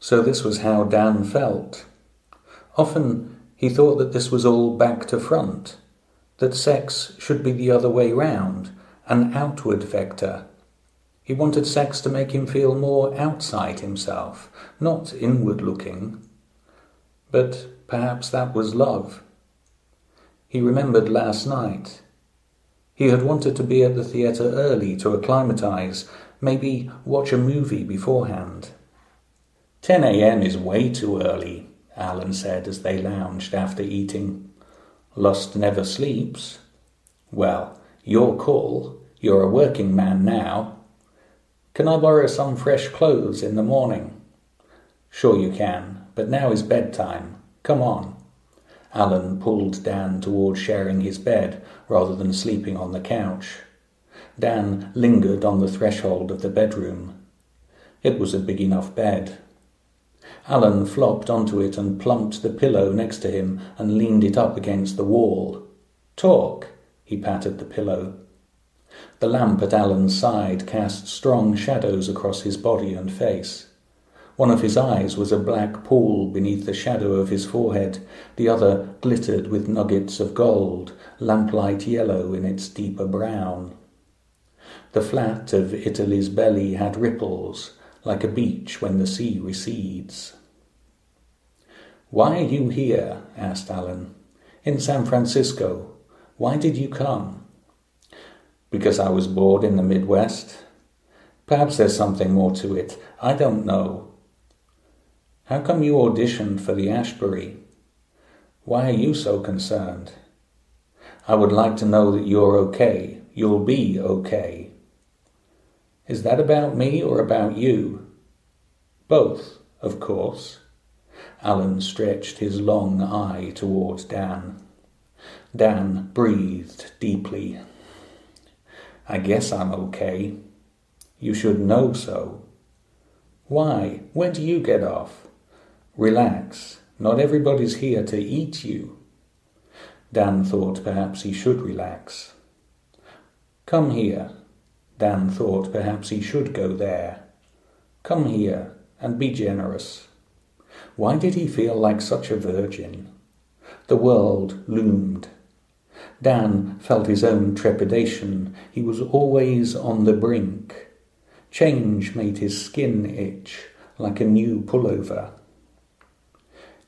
So this was how Dan felt. Often he thought that this was all back to front, that sex should be the other way round, an outward vector. He wanted sex to make him feel more outside himself, not inward-looking. But perhaps that was love. He remembered last night. He had wanted to be at the theatre early to acclimatise, maybe watch a movie beforehand. 10 a.m. is way too early, Alan said as they lounged after eating. Lust never sleeps. Well, your call. You're a working man now. Can I borrow some fresh clothes in the morning? Sure you can, but now is bedtime. Come on. Alan pulled Dan toward sharing his bed rather than sleeping on the couch. Dan lingered on the threshold of the bedroom. It was a big enough bed. Alan flopped onto it and plumped the pillow next to him and leaned it up against the wall. Talk, he patted the pillow. The lamp at Alan's side cast strong shadows across his body and face. One of his eyes was a black pool beneath the shadow of his forehead, the other glittered with nuggets of gold, lamplight yellow in its deeper brown. The flat of Italy's belly had ripples, like a beach when the sea recedes. "Why are you here?" asked Alan. "In San Francisco. Why did you come?" "Because I was bored in the Midwest. Perhaps there's something more to it. I don't know." "How come you auditioned for the Ashbury? Why are you so concerned?" "I would like to know that you're okay. You'll be okay." "Is that about me or about you?" "Both, of course." Alan stretched his long eye toward Dan. Dan breathed deeply. "I guess I'm okay." "You should know so." "Why? When do you get off?" "Relax. Not everybody's here to eat you." Dan thought perhaps he should relax. "Come here." Dan thought perhaps he should go there. "Come here and be generous." Why did he feel like such a virgin? The world loomed. Dan felt his own trepidation. He was always on the brink. Change made his skin itch, like a new pullover.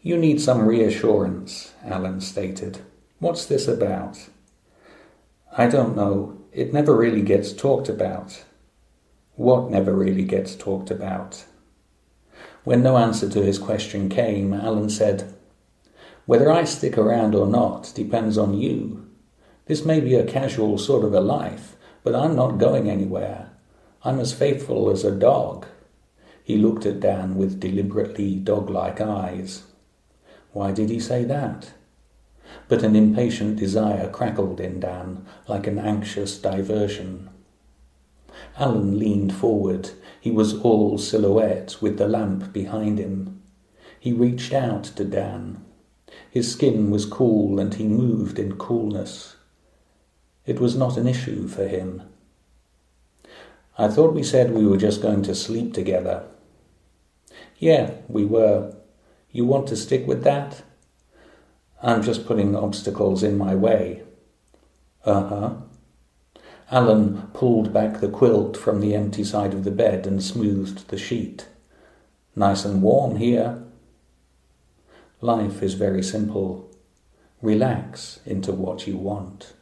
"You need some reassurance," Alan stated. "What's this about?" "I don't know. It never really gets talked about." "What never really gets talked about?" When no answer to his question came, Alan said, "Whether I stick around or not depends on you. This may be a casual sort of a life, but I'm not going anywhere. I'm as faithful as a dog." He looked at Dan with deliberately dog-like eyes. Why did he say that? But an impatient desire crackled in Dan, like an anxious diversion. Alan leaned forward. He was all silhouette, with the lamp behind him. He reached out to Dan. His skin was cool, and he moved in coolness. It was not an issue for him. "I thought we said we were just going to sleep together." "Yeah, we were. You want to stick with that?" "I'm just putting obstacles in my way." "Uh-huh." Alan pulled back the quilt from the empty side of the bed and smoothed the sheet. "Nice and warm here." Life is very simple. Relax into what you want.